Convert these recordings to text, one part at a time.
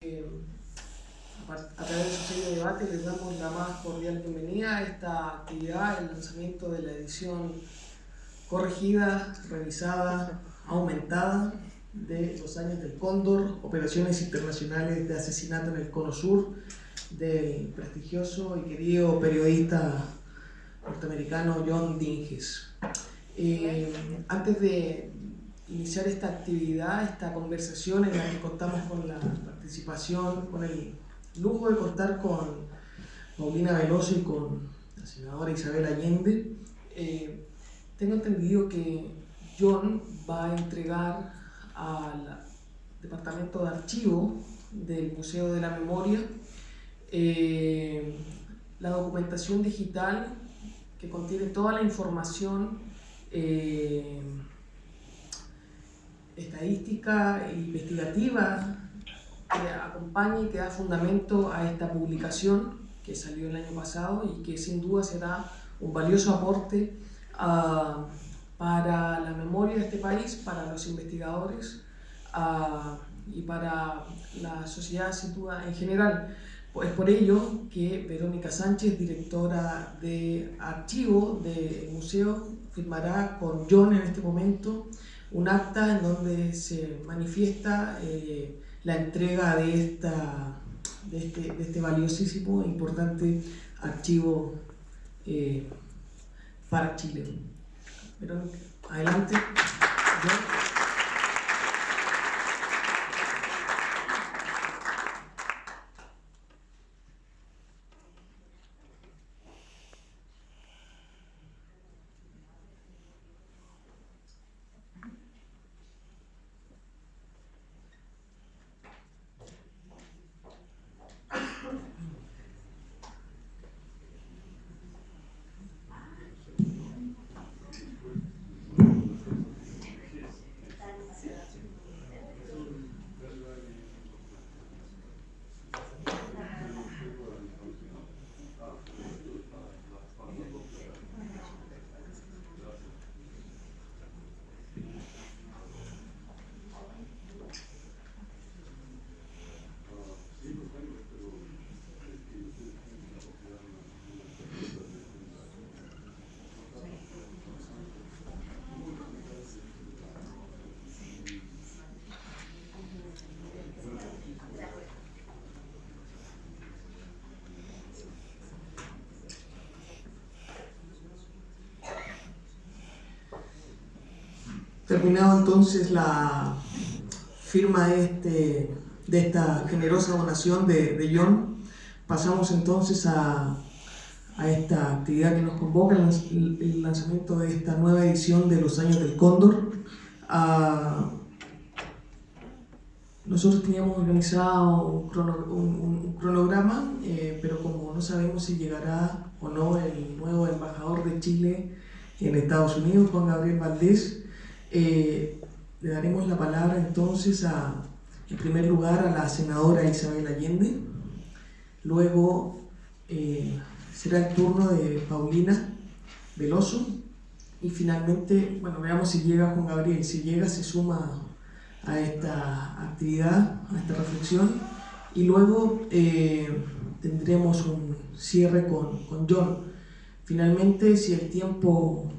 A través de su serie de debate les damos la más cordial bienvenida a esta actividad, el lanzamiento de la edición corregida, revisada, aumentada de Los Años del Cóndor, Operaciones Internacionales de Asesinato en el Cono Sur, del prestigioso y querido periodista norteamericano John Dinges. Antes de iniciar esta actividad, esta conversación en la que contamos con la participación, con el lujo de contar con Paulina Veloso y con la senadora Isabel Allende, tengo entendido que John va a entregar al Departamento de Archivo del Museo de la Memoria la documentación digital que contiene toda la información estadística e investigativa que acompaña y que da fundamento a esta publicación que salió el año pasado y que sin duda será un valioso aporte para la memoria de este país, para los investigadores y para la sociedad sin duda en general. Es por ello que Verónica Sánchez, directora de archivo del museo, firmará con John en este momento un acta en donde se manifiesta la entrega de este valiosísimo e importante archivo para Chile. Verónica, adelante. John. Terminado entonces la firma de esta generosa donación de John, pasamos entonces a esta actividad que nos convoca, el lanzamiento de esta nueva edición de Los Años del Cóndor. Nosotros teníamos organizado un cronograma, pero como no sabemos si llegará o no el nuevo embajador de Chile en Estados Unidos, Juan Gabriel Valdés, le daremos la palabra entonces en primer lugar a la senadora Isabel Allende, luego será el turno de Paulina Veloso y finalmente, bueno, veamos si llega Juan Gabriel. Si llega, se suma a esta actividad, a esta reflexión, y luego tendremos un cierre con John. Finalmente, si el tiempo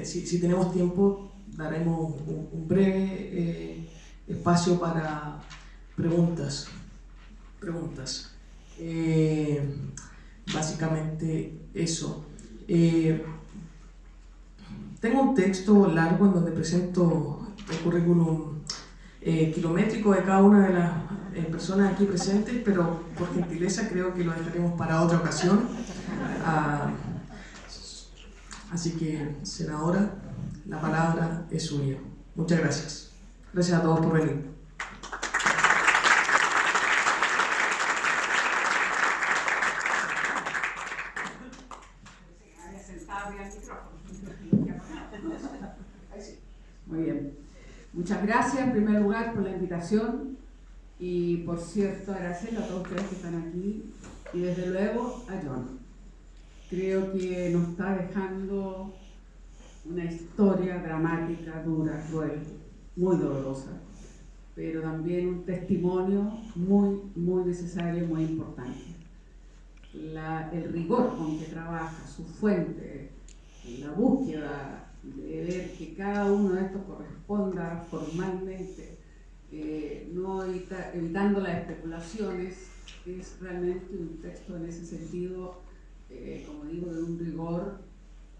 si tenemos tiempo, daremos un breve espacio para preguntas. Básicamente eso. Tengo un texto largo en donde presento el currículum kilométrico de cada una de las personas aquí presentes, pero por gentileza creo que lo dejaremos para otra ocasión. Así que, senadora, la palabra es suya. Muchas gracias. Gracias a todos por venir. Muy bien. Muchas gracias en primer lugar por la invitación y, por cierto, agradecerle a todos ustedes que están aquí y desde luego a John. Creo que nos está dejando una historia dramática, dura, cruel, muy dolorosa, pero también un testimonio muy, muy necesario y muy importante. El rigor con que trabaja, su fuente, la búsqueda de ver que cada uno de estos corresponda formalmente, no evitando las especulaciones, es realmente un texto en ese sentido, como digo, de un rigor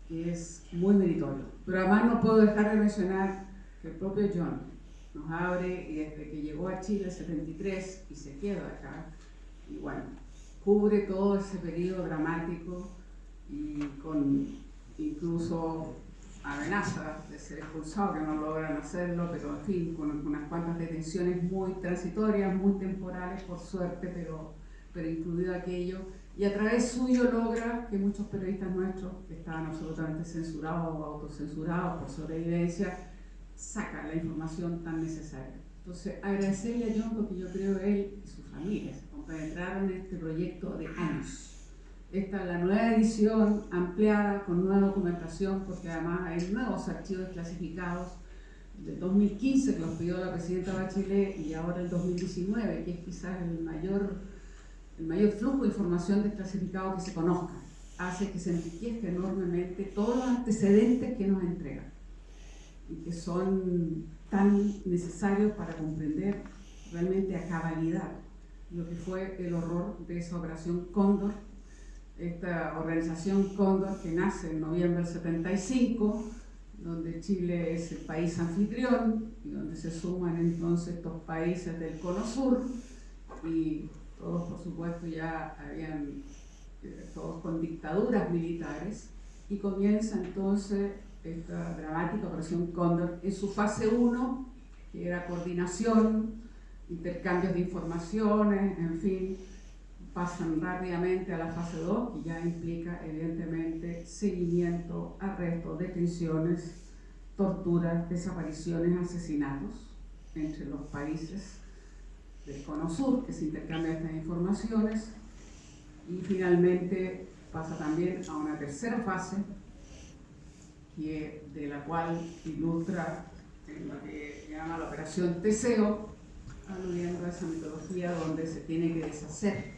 que es muy meritorio. Pero además no puedo dejar de mencionar que el propio John nos abre, y desde que llegó a Chile en 73 y se queda acá, y bueno, cubre todo ese periodo dramático y con incluso amenazas de ser expulsado, que no logran hacerlo, pero en fin, con unas cuantas detenciones muy transitorias, muy temporales por suerte, pero incluido aquello, y a través suyo logra que muchos periodistas nuestros, que estaban absolutamente censurados o autocensurados por sobrevivencia, sacan la información tan necesaria. Entonces, agradecerle a John porque yo creo que él y su familia se compenetraron en este proyecto de años. Esta es la nueva edición ampliada con nueva documentación, porque además hay nuevos archivos clasificados del 2015 que los pidió la presidenta Bachelet, y ahora el 2019, que es quizás el mayor flujo de información desclasificado que se conozca. Hace que se enriquezca enormemente todos los antecedentes que nos entregan y que son tan necesarios para comprender realmente a cabalidad lo que fue el horror de esa operación Cóndor, esta organización Cóndor que nace en noviembre del 75, donde Chile es el país anfitrión y donde se suman entonces estos países del Cono Sur, y todos por supuesto ya habían, todos con dictaduras militares, y comienza entonces esta dramática operación Cóndor en su fase 1, que era coordinación, intercambios de informaciones, en fin. Pasan rápidamente a la fase 2, que ya implica evidentemente seguimiento, arrestos, detenciones, torturas, desapariciones, asesinatos entre los países del Cono Sur, que se intercambian estas informaciones, y finalmente pasa también a una tercera fase, de la cual ilustra en lo que llama la operación Teseo, aludiendo a esa mitología donde se tiene que deshacer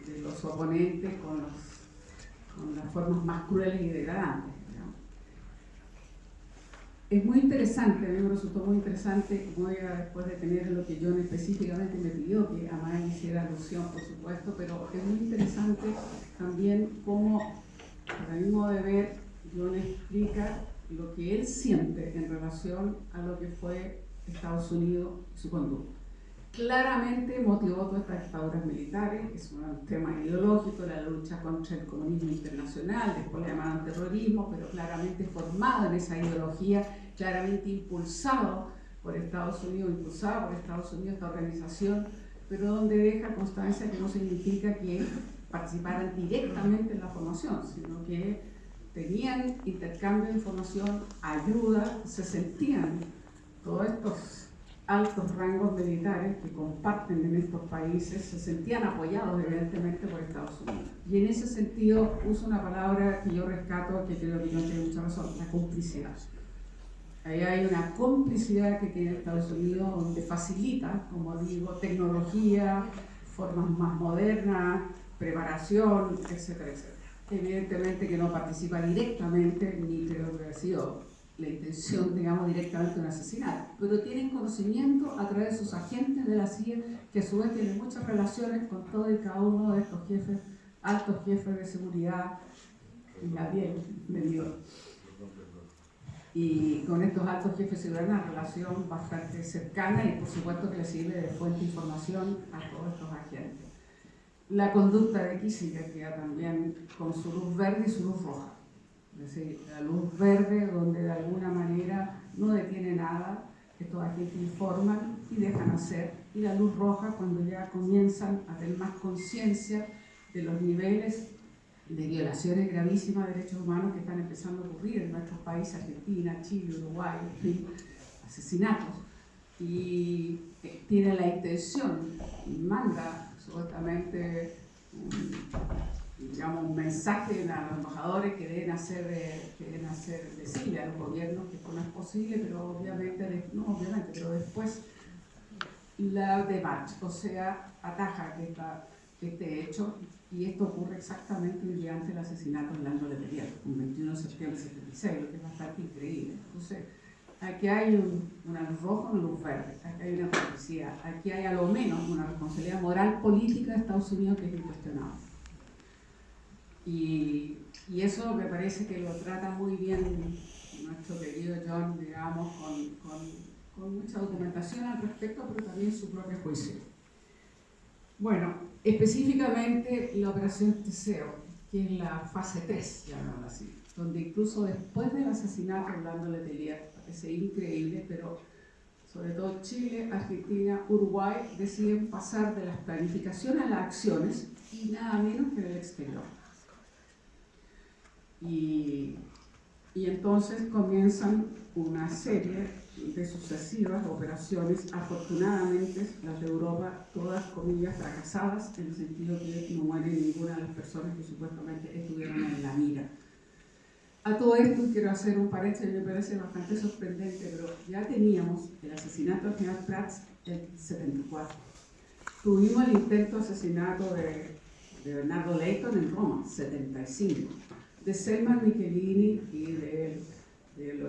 de los oponentes con las formas más crueles y degradantes, ¿no? Es muy interesante, a mí me resultó muy interesante, voy a después de tener lo que John específicamente me pidió, que además hiciera alusión, por supuesto, pero es muy interesante también cómo, para mi modo de ver, John explica lo que él siente en relación a lo que fue Estados Unidos y su conducta. Claramente motivó todas estas dictaduras militares, es un tema ideológico, la lucha contra el comunismo internacional, después le llamaron terrorismo, pero claramente formado en esa ideología, claramente impulsado por Estados Unidos, esta organización, pero donde deja constancia que no significa que participaran directamente en la formación, sino que tenían intercambio de información, ayuda, se sentían todos estos altos rangos militares que comparten en estos países, se sentían apoyados evidentemente por Estados Unidos. Y en ese sentido uso una palabra que yo rescato, que creo que no tiene mucha razón, la complicidad. Ahí hay una complicidad que tiene Estados Unidos donde facilita, como digo, tecnología, formas más modernas, preparación, etcétera, etcétera. Evidentemente que no participa directamente, ni creo que ha sido la intención, digamos, directamente de un asesinato, pero tienen conocimiento a través de sus agentes de la CIA, que a su vez tienen muchas relaciones con todo y cada uno de estos jefes, altos jefes de seguridad, y Gabriel, venido. Y con estos altos jefes de seguridad una relación bastante cercana, y por supuesto que le sirve de fuente de información a todos estos agentes. La conducta de Kissinger queda también con su luz verde y su luz roja. Es decir, la luz verde donde de alguna manera no detiene nada, estos agentes informan y dejan hacer, y la luz roja cuando ya comienzan a tener más conciencia de los niveles de violaciones gravísimas de derechos humanos que están empezando a ocurrir en nuestros países, Argentina, Chile, Uruguay, en fin, asesinatos, y tiene la intención, y manda supuestamente un mensaje a los embajadores que deben hacer decirle a los gobiernos que esto no es posible, pero pero después la debate, o sea, ataja este hecho, y esto ocurre exactamente el día antes del asesinato de Orlando Letelier, un 21 de septiembre de 76, lo que es bastante increíble. Entonces, aquí hay una luz roja, una luz verde, aquí hay una policía, aquí hay a lo menos una responsabilidad moral política de Estados Unidos que es incuestionable. Y eso me parece que lo trata muy bien nuestro querido John, digamos, con mucha documentación al respecto, pero también su propio juicio. Bueno, específicamente la operación Teseo, que es la fase 3, llamémosla así, donde incluso después del asesinato de Orlando Letelier, parece increíble, pero sobre todo Chile, Argentina, Uruguay deciden pasar de las planificaciones a las acciones y nada menos que del exterior. Y entonces comienzan una serie de sucesivas operaciones, afortunadamente las de Europa, todas comillas fracasadas, en el sentido que no muere ninguna de las personas que supuestamente estuvieron en la mira. A todo esto quiero hacer un paréntesis, me parece bastante sorprendente, pero ya teníamos el asesinato del general Prats el 74. Tuvimos el intento de asesinato de Bernardo Leighton en Roma, 75. De Selman Michelini y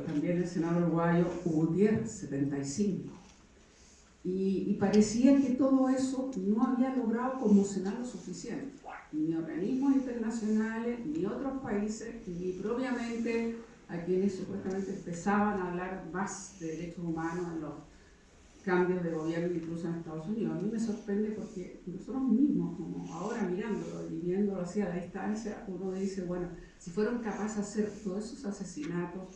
también el senador uruguayo Hugo Gutiérrez, 75. Y parecía que todo eso no había logrado conmocionar lo suficiente. Ni organismos internacionales, ni otros países, ni propiamente a quienes supuestamente empezaban a hablar más de derechos humanos en los cambios de gobierno, incluso en Estados Unidos. A mí me sorprende porque nosotros mismos, como ahora mirándolo y viéndolo así a la distancia, uno dice, bueno, si fueron capaces de hacer todos esos asesinatos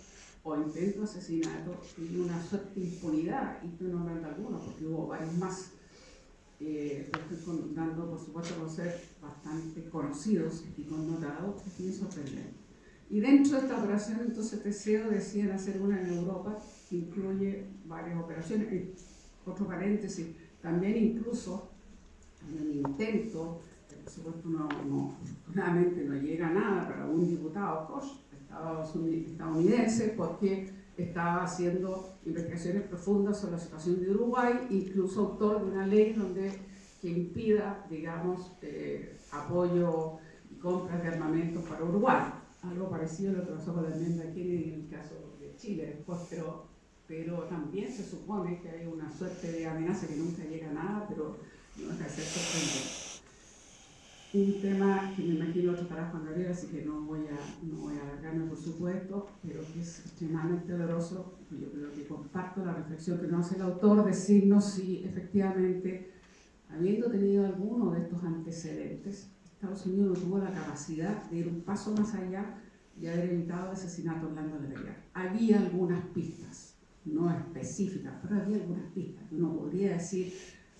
o intentos de asesinato y una suerte de impunidad, y estoy nombrando algunos porque hubo varios más, estoy dando por supuesto a conocer bastante conocidos y connotados, es bien sorprendente. Y dentro de esta operación, entonces Teseo deciden hacer una en Europa que incluye varias operaciones. Otro paréntesis, también incluso en el intento, por supuesto nuevamente no llega a nada para un diputado Koch, estadounidense, porque estaba haciendo investigaciones profundas sobre la situación de Uruguay, incluso autor de una ley que impida, digamos, apoyo y compras de armamentos para Uruguay. Algo parecido a lo que pasó con la enmienda Kennedy en el caso de Chile después, pero también se supone que hay una suerte de amenaza que nunca llega a nada, pero no deja de ser sorprendente. Un tema que me imagino otro para Juan Gabriel, así que no voy a alargarme por supuesto, pero que es extremadamente doloroso. Yo creo que comparto la reflexión que nos hace el autor, decirnos si efectivamente, habiendo tenido alguno de estos antecedentes, Estados Unidos no tuvo la capacidad de ir un paso más allá y haber evitado el asesinato de Orlando Letelier. Había algunas pistas, no específicas, pero había algunas pistas. Uno podría decir,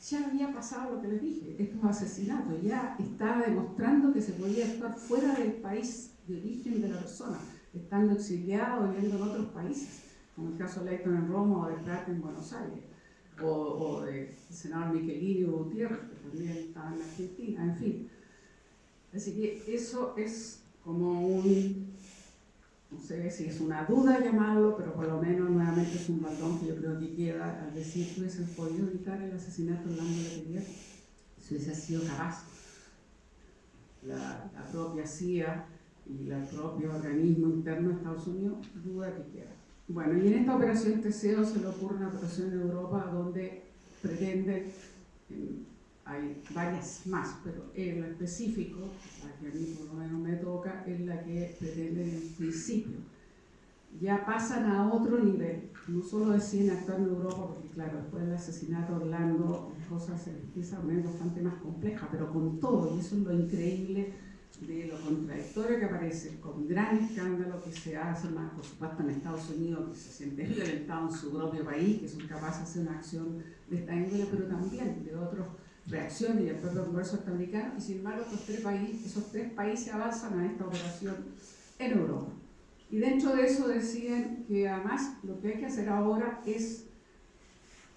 ya había pasado lo que les dije, estos asesinatos, ya estaba demostrando que se podía actuar fuera del país de origen de la persona, estando exiliado o viviendo en otros países, como el caso de Leighton en Roma o de Pratt en Buenos Aires, o del senador Michelini o Gutiérrez, que también estaba en Argentina, en fin. Así que eso es como no sé si es una duda llamarlo, pero por lo menos nuevamente es un baldón que yo creo que queda al decir que hubiesen podido evitar el asesinato de Orlando Letelier si hubiese sido capaz la propia CIA y el propio organismo interno de Estados Unidos, duda que queda. Bueno, y en esta operación Teseo se le ocurre una operación en Europa donde pretende, hay varias más, pero en lo específico, la que a mí por lo menos me toca, es la que pretende en el principio. Ya pasan a otro nivel, no solo deciden actuar en Europa, porque claro, después del asesinato de Orlando, las cosas se empiezan a poner bastante más complejas, pero con todo, y eso es lo increíble de lo contradictorio que aparece, con gran escándalo que se hace más, por supuesto, en Estados Unidos, que se siente violentado en su propio país, que son capaces de hacer una acción de esta índole, pero también de otras reacciones y el propio Congreso norteamericano, y sin embargo esos tres países avanzan a esta operación en Europa. Y dentro de eso deciden que además lo que hay que hacer ahora es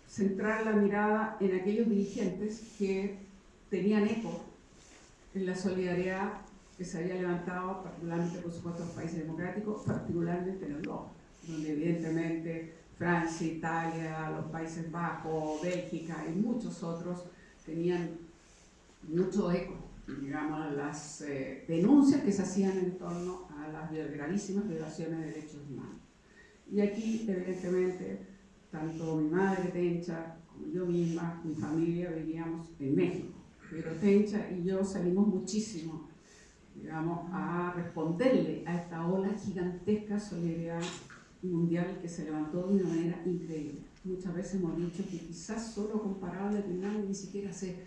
centrar la mirada en aquellos dirigentes que tenían eco en la solidaridad que se había levantado, particularmente por supuesto en los países democráticos, particularmente en Europa, donde evidentemente Francia, Italia, los Países Bajos, Bélgica y muchos otros tenían mucho eco, digamos, a las denuncias que se hacían en torno a las gravísimas violaciones de derechos humanos. Y aquí, evidentemente, tanto mi madre Tencha como yo misma, mi familia, vivíamos en México, pero Tencha y yo salimos muchísimo, digamos, a responderle a esta ola gigantesca solidaridad mundial que se levantó de una manera increíble. Muchas veces hemos dicho que quizás solo comparable a Vietnam ni siquiera sé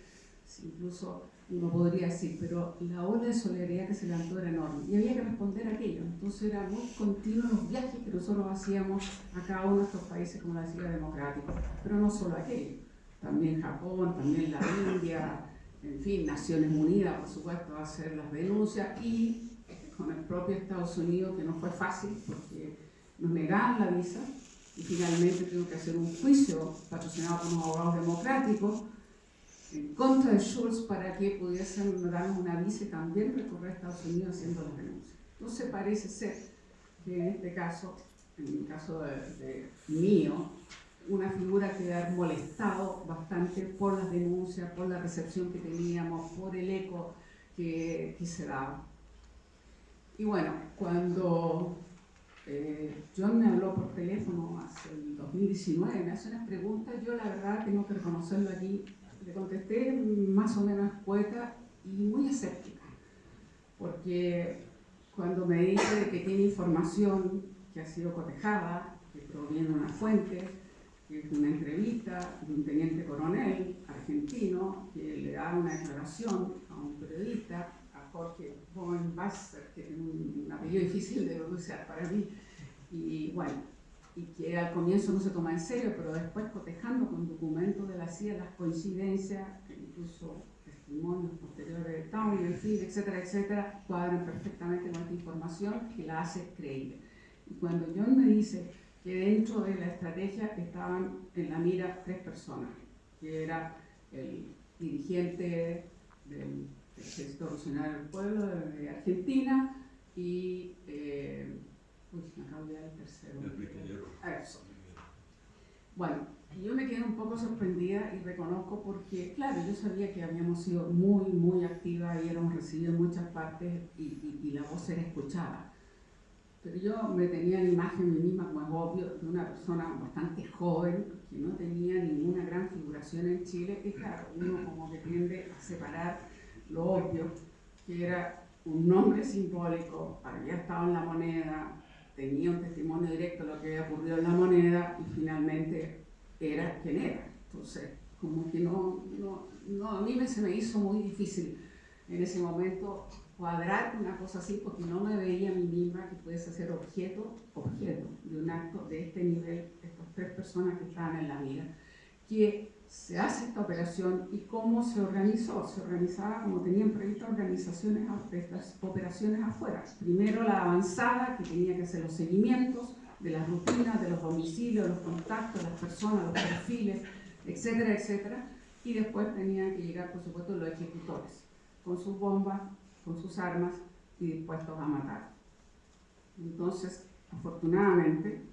si incluso uno podría decir, pero la ola de solidaridad que se levantó era enorme y había que responder a aquello. Entonces eran muy continuos los viajes que nosotros hacíamos a cada uno de estos países, como decía, democráticos, pero no solo aquello, también Japón, también la India, en fin, Naciones Unidas, por supuesto, a hacer las denuncias, y con el propio Estados Unidos, que no fue fácil porque nos negaban la visa y finalmente tuvimos que hacer un juicio patrocinado por unos abogados democráticos en contra de Schultz para que pudiesen darnos una visa y también recorrer a Estados Unidos haciendo las denuncias. Entonces parece ser que en este caso, en el caso de mío, una figura que ha molestado bastante por las denuncias, por la recepción que teníamos, por el eco que se daba. Y bueno, cuando John me habló por teléfono hace el 2019, me hace unas preguntas, yo la verdad tengo que reconocerlo aquí, le contesté más o menos escueta y muy escéptica, porque cuando me dice que tiene información que ha sido cotejada, que proviene de una fuente, que es una entrevista de un teniente coronel argentino que le da una declaración a un periodista, a Jorge Boenwasser, que tiene un apellido difícil de pronunciar para mí, y bueno, y que al comienzo no se toma en serio, pero después cotejando con documentos de la CIA, las coincidencias, incluso testimonios posteriores de Townley, en fin, etcétera, etcétera, cuadran perfectamente con esta información que la hace creíble. Y cuando John me dice que dentro de la estrategia estaban en la mira 3 personas, que era el dirigente del Ejército Revolucionario del Pueblo de Argentina y me acabo de dar el tercero. Eso. Bueno, yo me quedé un poco sorprendida y reconozco porque, claro, yo sabía que habíamos sido muy, muy activas y éramos recibidos en muchas partes y la voz era escuchada. Pero yo me tenía la imagen de mí misma, como es obvio, de una persona bastante joven, que no tenía ninguna gran figuración en Chile, y claro, uno como que tiende a separar lo obvio, que era un nombre simbólico, había estado en la moneda, tenía un testimonio directo de lo que había ocurrido en la moneda, y finalmente era quien era. Entonces, como que a mí se me hizo muy difícil en ese momento cuadrar una cosa así, porque no me veía a mí misma que pudiese ser objeto de un acto de este nivel, estas 3 personas que estaban en la mira, que se hace esta operación y cómo se organizó. Se organizaba como tenían previstas estas operaciones afuera. Primero la avanzada, que tenía que hacer los seguimientos de las rutinas, de los domicilios, los contactos, las personas, los perfiles, etcétera, etcétera, y después tenían que llegar, por supuesto, los ejecutores, con sus bombas, con sus armas y dispuestos a matar. Entonces, afortunadamente,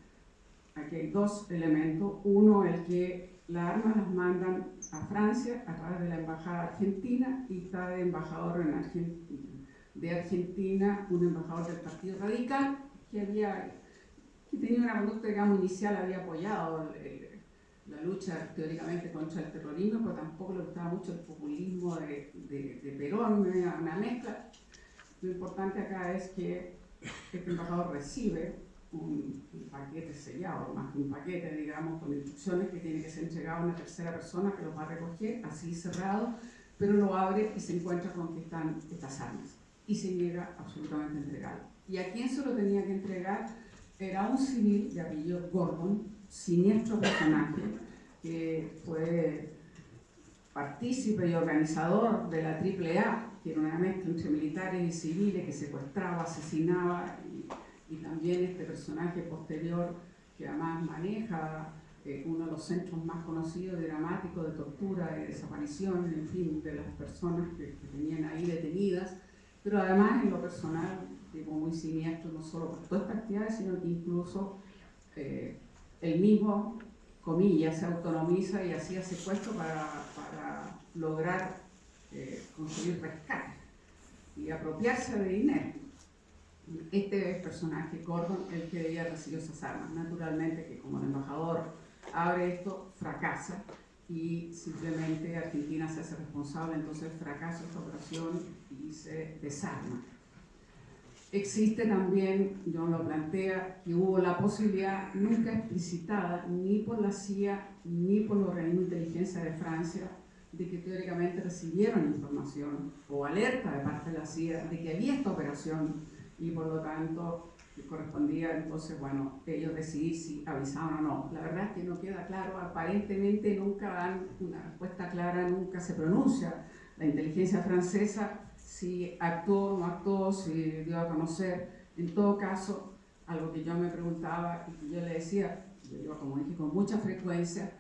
aquí hay 2 elementos. Uno, el que las armas las mandan a Francia a través de la embajada argentina, y está de embajador en Argentina, un embajador del Partido Radical que tenía una conducta, digamos, inicial, había apoyado la lucha teóricamente contra el terrorismo, pero tampoco le gustaba mucho el populismo de Perón, una mezcla. Lo importante acá es que este embajador recibe un paquete sellado, más que un paquete, digamos, con instrucciones que tiene que ser entregado a una tercera persona que los va a recoger, así cerrado, pero lo abre y se encuentra con que están estas armas y se niega absolutamente a entregarlo. ¿Y a quién se lo tenía que entregar? Era un civil de apellido Gordon, siniestro personaje, que fue partícipe y organizador de la AAA, que era una mezcla entre militares y civiles, que secuestraba, asesinaba, y también este personaje posterior que además maneja uno de los centros más conocidos y dramáticos de tortura, de desaparición, en fin, de las personas que tenían ahí detenidas, pero además en lo personal, tipo muy siniestro, no solo por todas estas actividades, sino que incluso él mismo, comillas, se autonomiza y hacía secuestro para lograr conseguir rescate y apropiarse de dinero. Este personaje, Gordon, el que ella recibió esas armas. Naturalmente que como el embajador abre esto, fracasa y simplemente Argentina se hace responsable, entonces fracasa esta operación y se desarma. Existe también, John lo plantea, que hubo la posibilidad nunca explicitada ni por la CIA ni por los organismos de inteligencia de Francia de que teóricamente recibieron información o alerta de parte de la CIA de que había esta operación y por lo tanto correspondía entonces, bueno, ellos decidir si avisaban o no. La verdad es que no queda claro, aparentemente nunca dan una respuesta clara, nunca se pronuncia la inteligencia francesa si actuó o no actuó, si dio a conocer. En todo caso, algo que yo me preguntaba y que yo le decía, yo como dije con mucha frecuencia,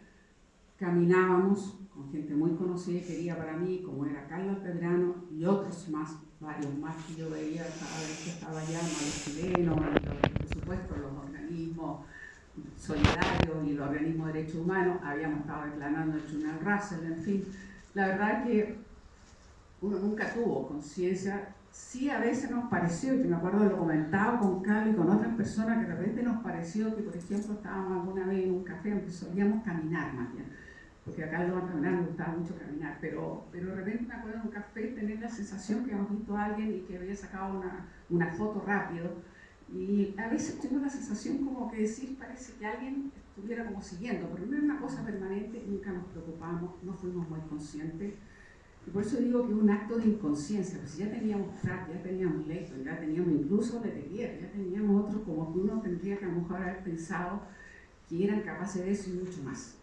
caminábamos con gente muy conocida y querida para mí, como era Carlos Pedrano y otros más, varios más que yo veía cada vez que estaba allá, los chilenos, y por supuesto los organismos solidarios y los organismos de derechos humanos, habíamos estado declarando el Tribunal Russell, en fin. La verdad es que uno nunca tuvo conciencia, sí a veces nos pareció, que me acuerdo de lo comentado con Carlos y con otras personas, que de repente nos pareció que, por ejemplo, estábamos alguna vez en un café aunque solíamos caminar más bien, porque acá lo van a caminar, me gustaba mucho caminar, pero de repente me acuerdo de un café tener la sensación que habíamos visto a alguien y que había sacado una foto rápido, y a veces tengo la sensación como que decir, parece que alguien estuviera como siguiendo, pero no era una cosa permanente, nunca nos preocupamos, no fuimos muy conscientes. Y por eso digo que es un acto de inconsciencia, pues ya teníamos frac, ya teníamos Leighton, ya teníamos incluso Letelier, ya teníamos otros como que uno tendría que a lo mejor haber pensado que eran capaces de eso y mucho más.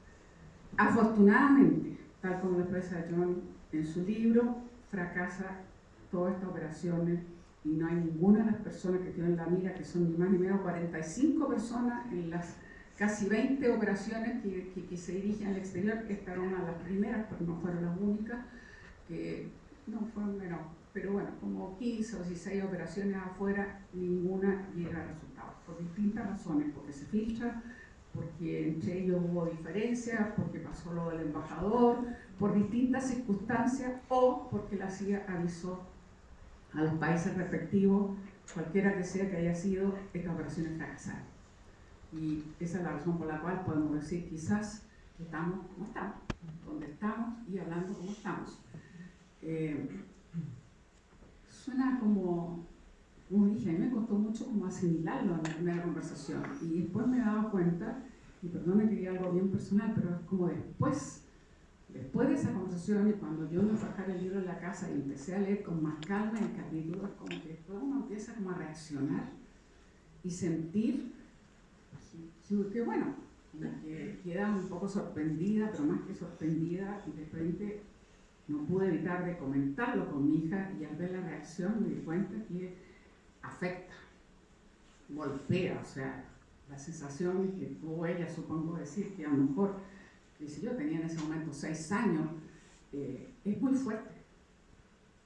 Afortunadamente, tal como lo expresa John en su libro, fracasa todas estas operaciones y no hay ninguna de las personas que tienen la mira, que son ni más ni menos 45 personas en las casi 20 operaciones que se dirigen al exterior. Esta era una de las primeras, pero no fueron las únicas, que no fueron menos, pero bueno, como 15 o 16 operaciones afuera, ninguna llega a resultados, por distintas razones, porque se filtra, porque entre ellos hubo diferencias, porque pasó lo del embajador, por distintas circunstancias o porque la CIA avisó a los países respectivos, cualquiera que sea que haya sido, estas operaciones fracasaron. Y esa es la razón por la cual podemos decir quizás que estamos como estamos, donde estamos y hablando como estamos. Suena como dije, a mí me costó mucho como asimilarlo en la primera conversación y después me he dado cuenta, y perdón que diga algo bien personal, pero es como después de esa conversación y cuando yo me fui a sacar el libro en la casa y empecé a leer con más calma el capítulo, es como que después uno empieza como a reaccionar y sentir que bueno, que queda un poco sorprendida, pero más que sorprendida, y de repente no pude evitar de comentarlo con mi hija y al ver la reacción me di cuenta que afecta, golpea, o sea, la sensación que tuvo ella, supongo decir, que a lo mejor, si yo tenía en ese momento 6 años, es muy fuerte.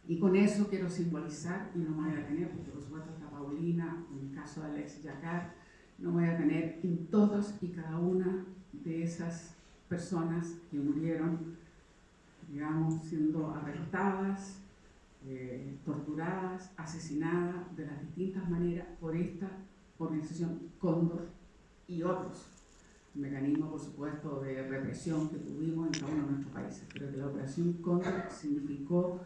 Y con eso quiero simbolizar, y no me voy a tener, porque por supuesto está Paulina, en el caso de Alex Yacar, no me voy a tener en todas y cada una de esas personas que murieron, digamos, siendo arrestadas, torturadas, asesinadas de las distintas maneras por esta organización Cóndor y otros mecanismos, por supuesto, de represión que tuvimos en cada uno de nuestros países. Pero que la operación Cóndor significó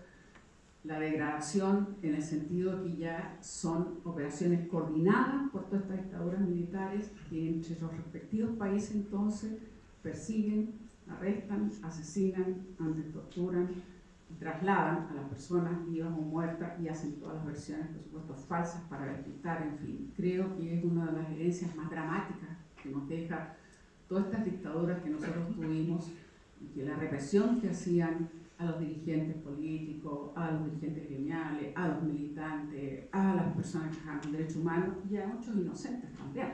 la degradación en el sentido que ya son operaciones coordinadas por todas estas dictaduras militares que entre los respectivos países entonces persiguen, arrestan, asesinan, antes torturan y trasladan a las personas vivas o muertas y hacen todas las versiones, por supuesto, falsas para despistar, en fin. Creo que es una de las herencias más dramáticas que nos deja todas estas dictaduras que nosotros tuvimos y que la represión que hacían a los dirigentes políticos, a los dirigentes gremiales, a los militantes, a las personas que trabajan con derechos humanos y a muchos inocentes también,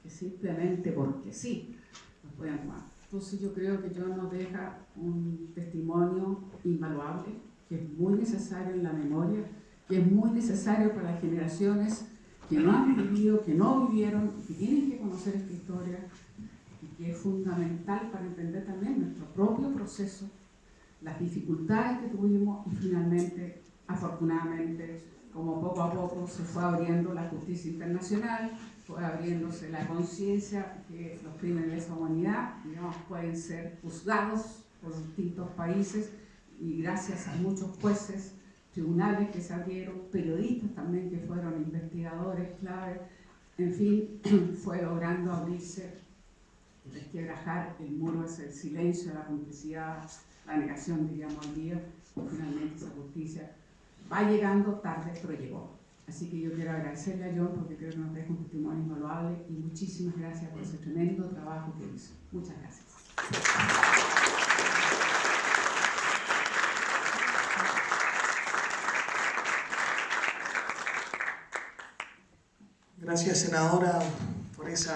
que simplemente porque sí los podían tomar. Entonces yo creo que John nos deja un testimonio invaluable, que es muy necesario en la memoria, que es muy necesario para las generaciones que no han vivido, que no vivieron, que tienen que conocer esta historia, que es fundamental para entender también nuestro propio proceso, las dificultades que tuvimos y finalmente, afortunadamente, como poco a poco se fue abriendo la justicia internacional, fue abriéndose la conciencia que los crímenes de lesa humanidad, digamos, pueden ser juzgados por distintos países y gracias a muchos jueces, tribunales que se abrieron, periodistas también que fueron investigadores clave, en fin, fue logrando abrirse, resquebrajar el muro, ese el silencio, la complicidad, la negación, diríamos, al día, y finalmente esa justicia va llegando tarde, pero llegó. Así que yo quiero agradecerle a John porque creo que nos deja un testimonio invaluable y muchísimas gracias por ese tremendo trabajo que hizo. Muchas gracias. Gracias, senadora, por esa